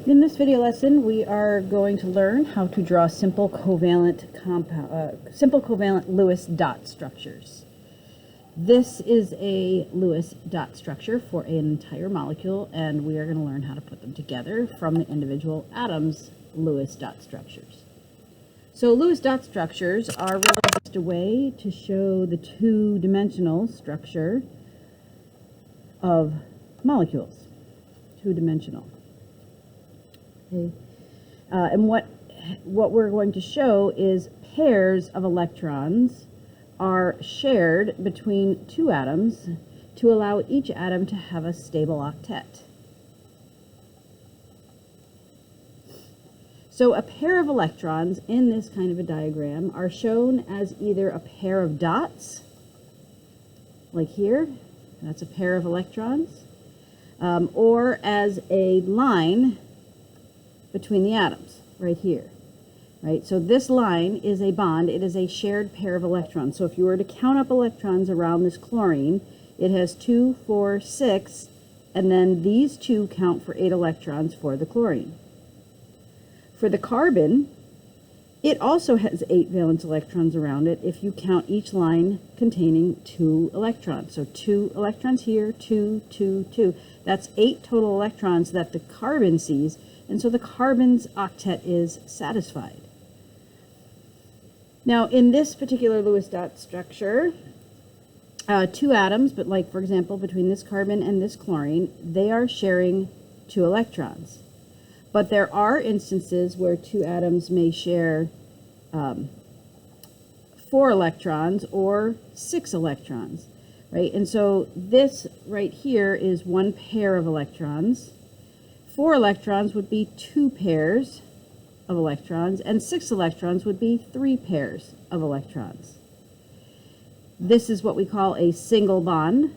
In this video lesson, we are going to learn how to draw simple covalent Lewis dot structures. This is a Lewis dot structure for an entire molecule, and we are going to learn how to put them together from the individual atoms' Lewis dot structures. So Lewis dot structures are really just a way to show the two-dimensional structure of molecules. Two-dimensional. Okay. And what we're going to show is pairs of electrons are shared between two atoms to allow each atom to have a stable octet. So a pair of electrons in this kind of a diagram are shown as either a pair of dots, like here, that's a pair of electrons, or as a line between the atoms, right here. Right? So this line is a bond. It is a shared pair of electrons. So if you were to count up electrons around this chlorine, it has 2, 4, 6, and then these two count for 8 electrons for the chlorine. For the carbon, it also has 8 valence electrons around it if you count each line containing 2 electrons. So 2 electrons here, 2, 2, 2. That's 8 total electrons that the carbon sees, and so the carbon's octet is satisfied. Now, in this particular Lewis dot structure, two atoms, but like, for example, between this carbon and this chlorine, they are sharing 2 electrons. But there are instances where two atoms may share 4 electrons or 6 electrons, right? And so this right here is one pair of electrons. 4 electrons would be 2 pairs of electrons, and 6 electrons would be 3 pairs of electrons. This is what we call a single bond.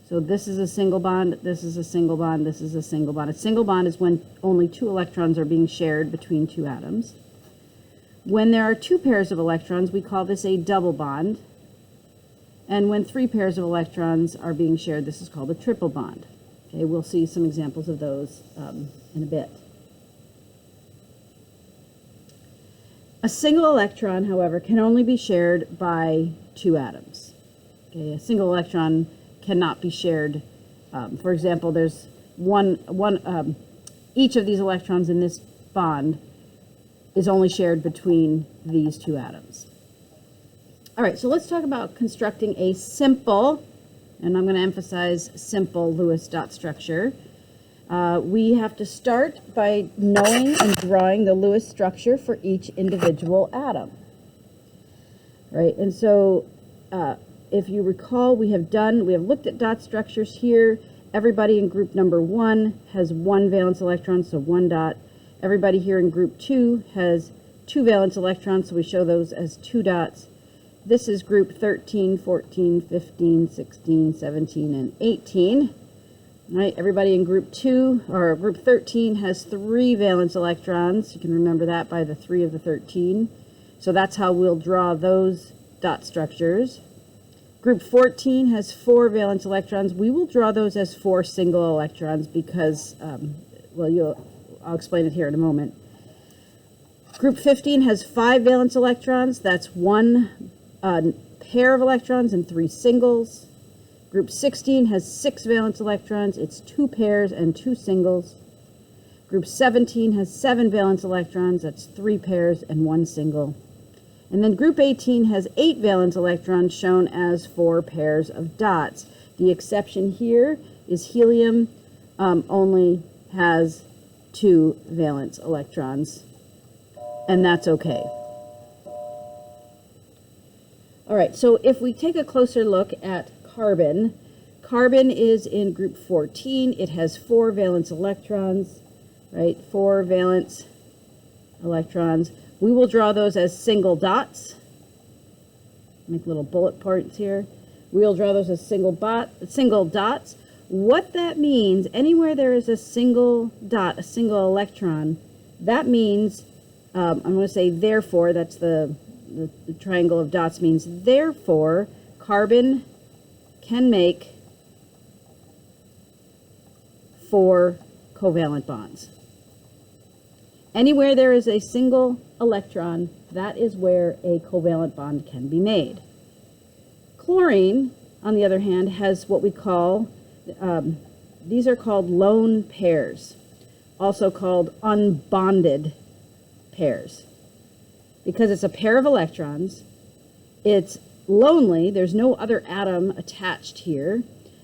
So this is a single bond, this is a single bond, this is a single bond. A single bond is when only 2 electrons are being shared between 2 atoms. When there are 2 pairs of electrons, we call this a double bond. And when 3 pairs of electrons are being shared, this is called a triple bond. Okay, we'll see some examples of those in a bit. A single electron, however, can only be shared by 2 atoms. Okay, a single electron cannot be shared. For example, there's each of these electrons in this bond is only shared between these 2 atoms. All right, so let's talk about constructing a simple, and I'm going to emphasize simple, Lewis dot structure. We have to start by knowing and drawing the Lewis structure for each individual atom. Right, and so if you recall, we have looked at dot structures here. Everybody in group number 1 has 1 valence electron, so 1 dot. Everybody here in group 2 has 2 valence electrons, so we show those as 2 dots. This is group 13, 14, 15, 16, 17, and 18. Right, everybody in group 2, or group 13, has 3 valence electrons. You can remember that by the 3 of the 13. So that's how we'll draw those dot structures. Group 14 has 4 valence electrons. We will draw those as 4 single electrons because, I'll explain it here in a moment. Group 15 has 5 valence electrons. That's 1 pair of electrons and 3 singles. Group 16 has 6 valence electrons. It's 2 pairs and 2 singles. Group 17 has 7 valence electrons. That's 3 pairs and 1 single. And then group 18 has 8 valence electrons, shown as 4 pairs of dots. The exception here is helium only has 2 valence electrons, and that's okay. All right, so if we take a closer look at carbon. Carbon is in group 14. It has 4 valence electrons, right? 4 valence electrons. We will draw those as single dots. Make little bullet points here. We'll draw those as single dots. What that means, anywhere there is a single dot, a single electron, that means, I'm going to say therefore, that's the triangle of dots means therefore, carbon can make 4 covalent bonds. Anywhere there is a single electron, that is where a covalent bond can be made. Chlorine, on the other hand, has what we call, these are called lone pairs, also called unbonded pairs. Because it's a pair of electrons, it's lonely, there's no other atom attached here.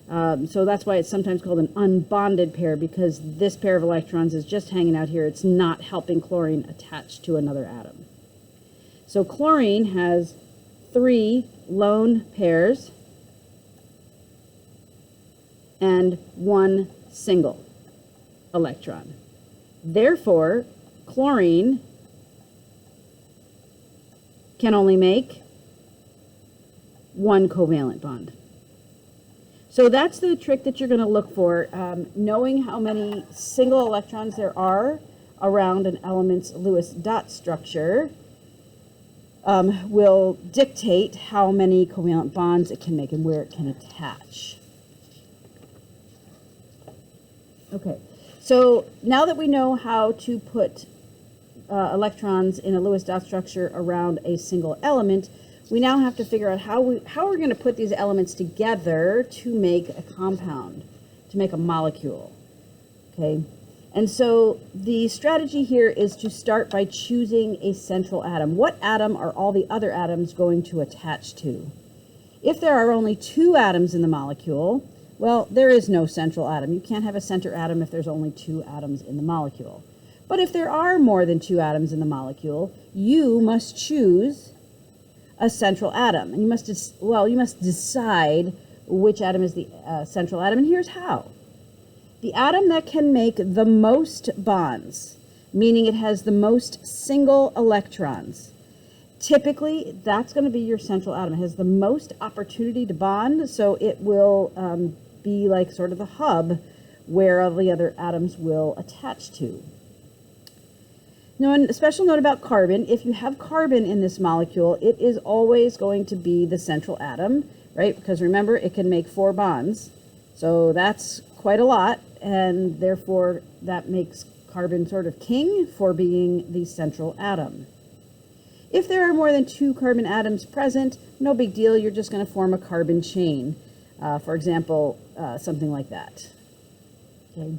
So that's why it's sometimes called an unbonded pair, because this pair of electrons is just hanging out here. It's not helping chlorine attach to another atom. So chlorine has 3 lone pairs and 1 single electron. Therefore, chlorine can only make 1 covalent bond. So that's the trick that you're going to look for. Knowing how many single electrons there are around an element's Lewis dot structure will dictate how many covalent bonds it can make and where it can attach. Okay, so now that we know how to put electrons in a Lewis dot structure around a single element, we now have to figure out how we're going to put these elements together to make a compound, to make a molecule. Okay, and so the strategy here is to start by choosing a central atom. What atom are all the other atoms going to attach to? If there are only 2 atoms in the molecule, well, there is no central atom. You can't have a center atom if there's only 2 atoms in the molecule. But if there are more than 2 atoms in the molecule, you must choose a central atom, and you must decide which atom is the central atom, and here's how. The atom that can make the most bonds, meaning it has the most single electrons, typically that's going to be your central atom. It has the most opportunity to bond, so it will be like sort of the hub where all the other atoms will attach to. Now, a special note about carbon: if you have carbon in this molecule, it is always going to be the central atom, right? Because remember, it can make 4 bonds. So that's quite a lot, and therefore that makes carbon sort of king for being the central atom. If there are more than 2 carbon atoms present, no big deal. You're just going to form a carbon chain. For example, something like that. Okay.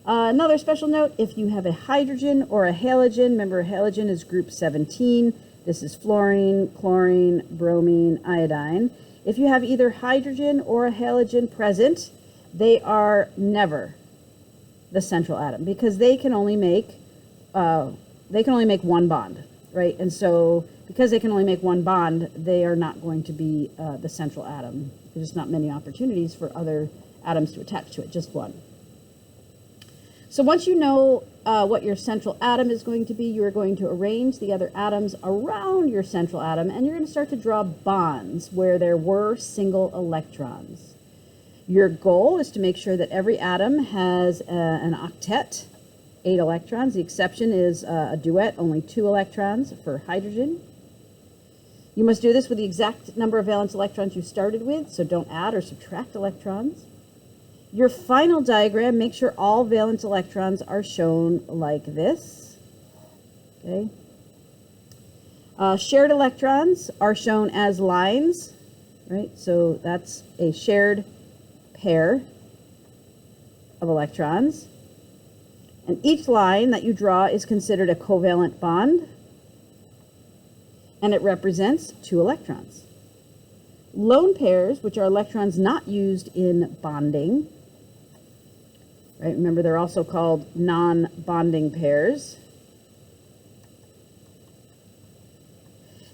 Another special note: if you have a hydrogen or a halogen, remember a halogen is group 17. This is fluorine, chlorine, bromine, iodine. If you have either hydrogen or a halogen present, they are never the central atom, because they can only make 1 bond, right? And so because they can only make 1 bond, they are not going to be the central atom. There's just not many opportunities for other atoms to attach to it, just 1. So once you know what your central atom is going to be, you are going to arrange the other atoms around your central atom, and you're going to start to draw bonds where there were single electrons. Your goal is to make sure that every atom has an octet, 8 electrons. The exception is a duet, only 2 electrons for hydrogen. You must do this with the exact number of valence electrons you started with, so don't add or subtract electrons. Your final diagram, make sure all valence electrons are shown like this. Okay. Shared electrons are shown as lines, right? So that's a shared pair of electrons. And each line that you draw is considered a covalent bond, and it represents 2 electrons. Lone pairs, which are electrons not used in bonding, right? Remember, they're also called non-bonding pairs.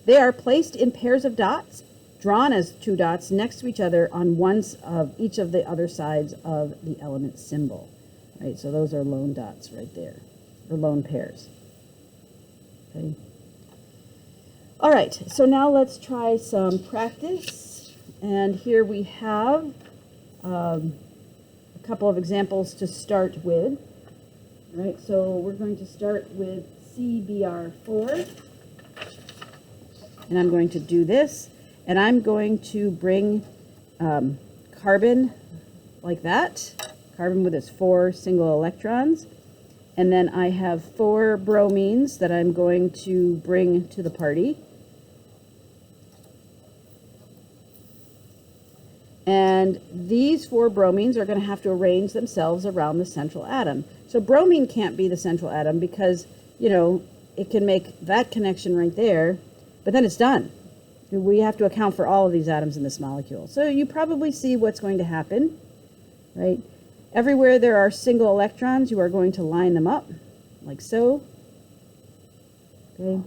They are placed in pairs of dots, drawn as 2 dots next to each other on each of the other sides of the element symbol. Right, so those are lone dots right there, or lone pairs. Okay. All right, so now let's try some practice. And here we have a couple of examples to start with. All right, so we're going to start with CBr4. And I'm going to do this. And I'm going to bring carbon like that. Carbon with its 4 single electrons, And then I have 4 bromines that I'm going to bring to the party. And these 4 bromines are going to have to arrange themselves around the central atom. So bromine can't be the central atom because, you know, it can make that connection right there, but then it's done. We have to account for all of these atoms in this molecule. So you probably see what's going to happen, right? Everywhere there are single electrons, you are going to line them up, like so. Okay.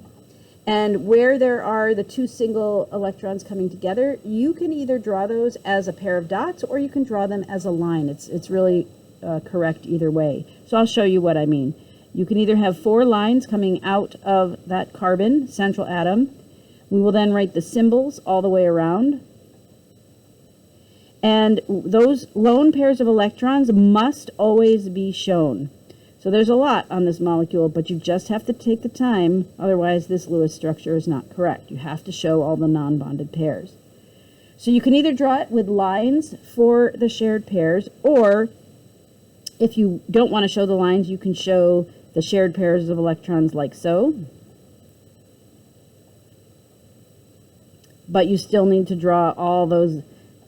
And where there are the 2 single electrons coming together, you can either draw those as a pair of dots or you can draw them as a line. It's really correct either way. So I'll show you what I mean. You can either have 4 lines coming out of that carbon central atom. We will then write the symbols all the way around. And those lone pairs of electrons must always be shown. So there's a lot on this molecule, but you just have to take the time, otherwise this Lewis structure is not correct. You have to show all the non-bonded pairs. So you can either draw it with lines for the shared pairs, or if you don't want to show the lines, you can show the shared pairs of electrons like so. But you still need to draw all those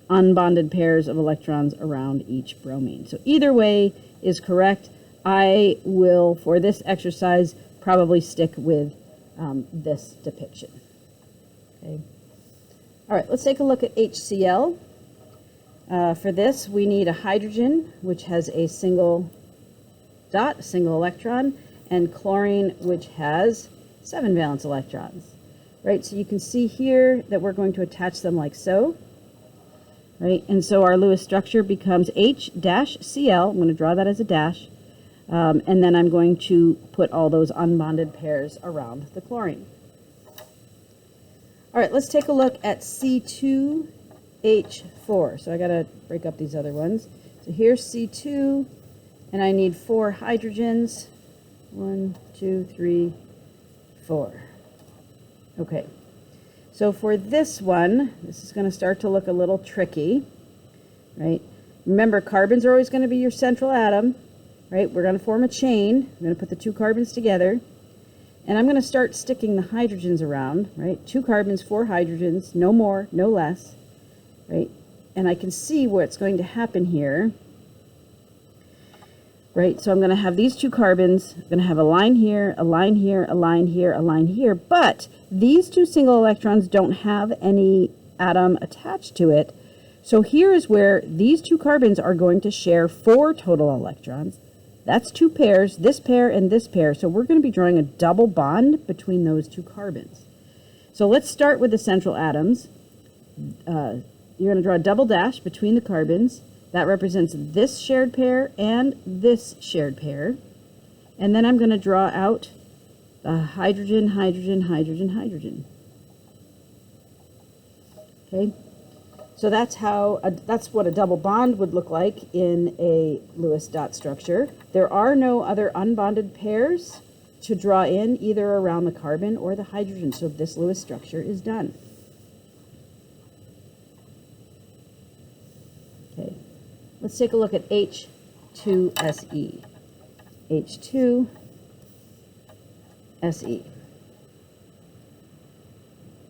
unbonded pairs of electrons around each bromine. So either way is correct. I will, for this exercise, probably stick with this depiction. Okay. All right, let's take a look at HCl. For this, we need a hydrogen, which has a single dot, a single electron, and chlorine, which has 7 valence electrons. Right, so you can see here that we're going to attach them like so. Right, and so our Lewis structure becomes H-Cl. I'm going to draw that as a dash. And then I'm going to put all those unbonded pairs around the chlorine. All right, let's take a look at C2H4. So I got to break up these other ones. So here's C2, and I need 4 hydrogens. 1, 2, 3, 4. Okay, so for this one, this is going to start to look a little tricky, right? Remember, carbons are always going to be your central atom, right? We're going to form a chain. I'm going to put the 2 carbons together, and I'm going to start sticking the hydrogens around, right? 2 carbons, 4 hydrogens, no more, no less, right? And I can see what's going to happen here. Right, so I'm going to have these 2 carbons, I'm going to have a line here, a line here, a line here, a line here, but these 2 single electrons don't have any atom attached to it. So here is where these 2 carbons are going to share 4 total electrons. That's 2 pairs, this pair and this pair. So we're going to be drawing a double bond between those 2 carbons. So let's start with the central atoms. You're going to draw a double dash between the carbons. That represents this shared pair and this shared pair. And then I'm going to draw out the hydrogen, hydrogen, hydrogen, hydrogen. Okay, so that's what a double bond would look like in a Lewis dot structure. There are no other unbonded pairs to draw in either around the carbon or the hydrogen, so this Lewis structure is done. Okay. Let's take a look at H2SE. H2SE.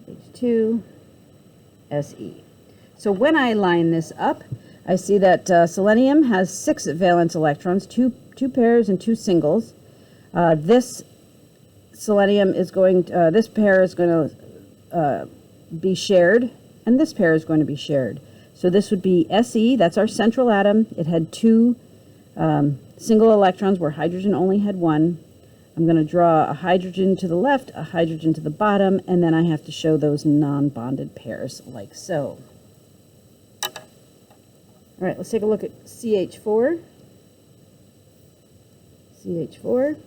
H2SE. So when I line this up, I see that selenium has 6 valence electrons, two pairs and 2 singles. This selenium is going, this pair is going to be shared, and this pair is going to be shared. So this would be Se, that's our central atom. It had 2 single electrons where hydrogen only had 1. I'm going to draw a hydrogen to the left, a hydrogen to the bottom, and then I have to show those non-bonded pairs like so. All right, let's take a look at CH4. CH4.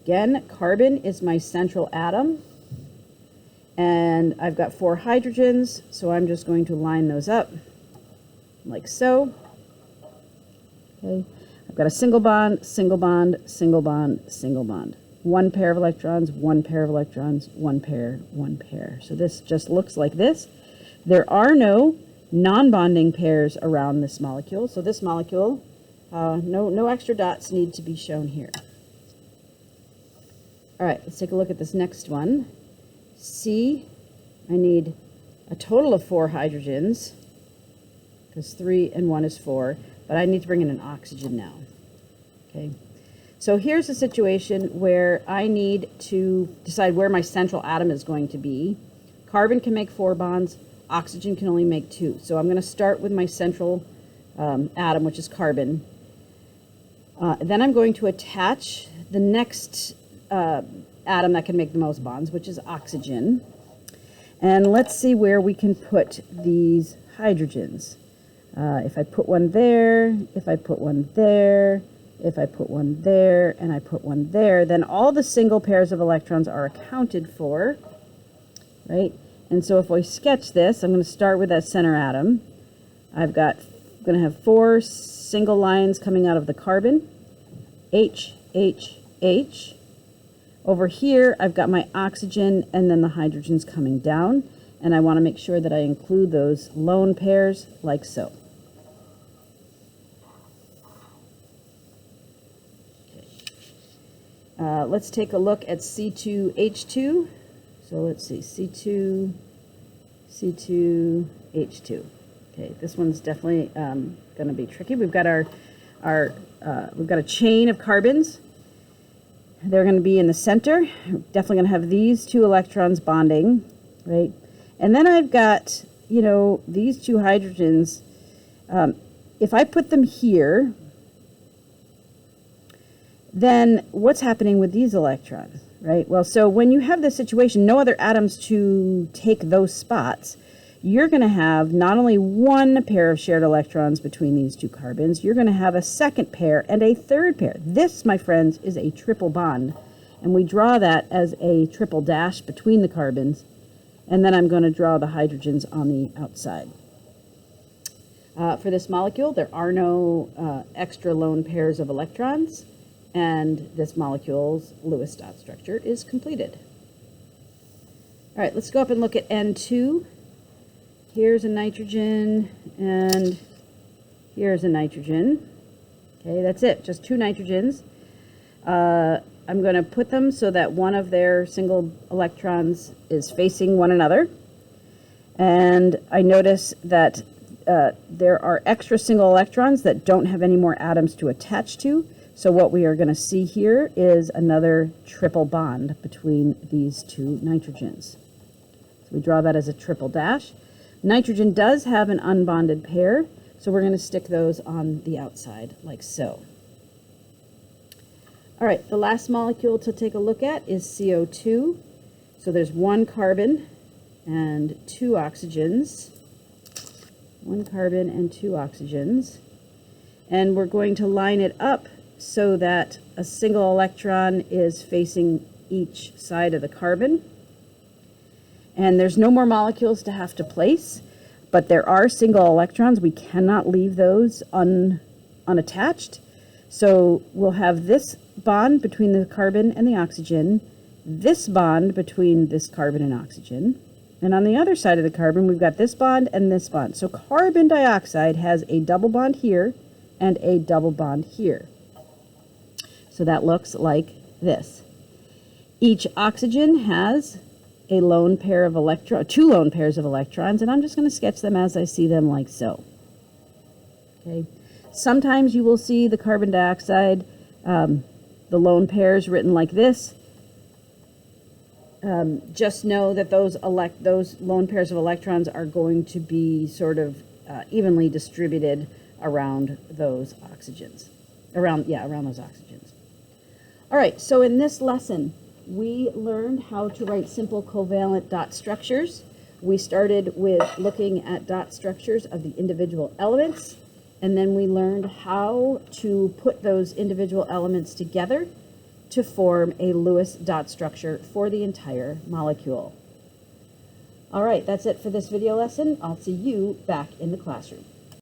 Again, carbon is my central atom. And I've got 4 hydrogens, so I'm just going to line those up like so. Okay, I've got a single bond, single bond, single bond, single bond. 1 pair of electrons, 1 pair of electrons, 1 pair, 1 pair. So this just looks like this. There are no non-bonding pairs around this molecule, so this molecule No extra dots need to be shown here. All right, let's take a look at this next one. C, I need a total of 4 hydrogens, because 3 and 1 is 4, but I need to bring in an oxygen now. Okay, so here's a situation where I need to decide where my central atom is going to be. Carbon can make 4 bonds, oxygen can only make 2. So I'm going to start with my central atom, which is carbon. Then I'm going to attach the next atom that can make the most bonds, which is oxygen. And let's see where we can put these hydrogens. If I put one there, if I put one there, if I put one there, and I put one there, then all the single pairs of electrons are accounted for, right? And so if we sketch this, I'm going to start with that center atom. I'm going to have 4 single lines coming out of the carbon, H, H, H. Over here, I've got my oxygen and then the hydrogens coming down, and I want to make sure that I include those lone pairs like so. Okay. Let's take a look at C2H2. So let's see, C2, C2H2. Okay, this one's definitely going to be tricky. We've got we've got a chain of carbons. They're going to be in the center. We're definitely going to have these 2 electrons bonding, right? And then I've got, you know, these 2 hydrogens. If I put them here, then what's happening with these electrons, right? Well, so when you have this situation, no other atoms to take those spots, you're going to have not only 1 pair of shared electrons between these 2 carbons, you're going to have a second pair and a third pair. This, my friends, is a triple bond. And we draw that as a triple dash between the carbons. And then I'm going to draw the hydrogens on the outside. For this molecule, there are no extra lone pairs of electrons. And this molecule's Lewis dot structure is completed. All right, let's go up and look at N2. Here's a nitrogen, and here's a nitrogen. Okay, that's it, just 2 nitrogens. I'm going to put them so that one of their single electrons is facing one another. And I notice that there are extra single electrons that don't have any more atoms to attach to. So what we are going to see here is another triple bond between these 2 nitrogens. So we draw that as a triple dash. Nitrogen does have an unbonded pair, so we're going to stick those on the outside like so. All right, the last molecule to take a look at is CO2. So there's 1 carbon and 2 oxygens. 1 carbon and 2 oxygens. And we're going to line it up so that a single electron is facing each side of the carbon. And there's no more molecules to have to place, but there are single electrons. We cannot leave those unattached. So we'll have this bond between the carbon and the oxygen, this bond between this carbon and oxygen, and on the other side of the carbon, we've got this bond and this bond. So carbon dioxide has a double bond here and a double bond here. So that looks like this. Each oxygen has a lone pair of 2 lone pairs of electrons, and I'm just going to sketch them as I see them like so. Okay. Sometimes you will see the carbon dioxide, the lone pairs written like this. Just know that those lone pairs of electrons are going to be sort of evenly distributed around those oxygens. Around those oxygens. All right, so in this lesson, we learned how to write simple covalent dot structures. We started with looking at dot structures of the individual elements, and then we learned how to put those individual elements together to form a Lewis dot structure for the entire molecule. All right, that's it for this video lesson. I'll see you back in the classroom.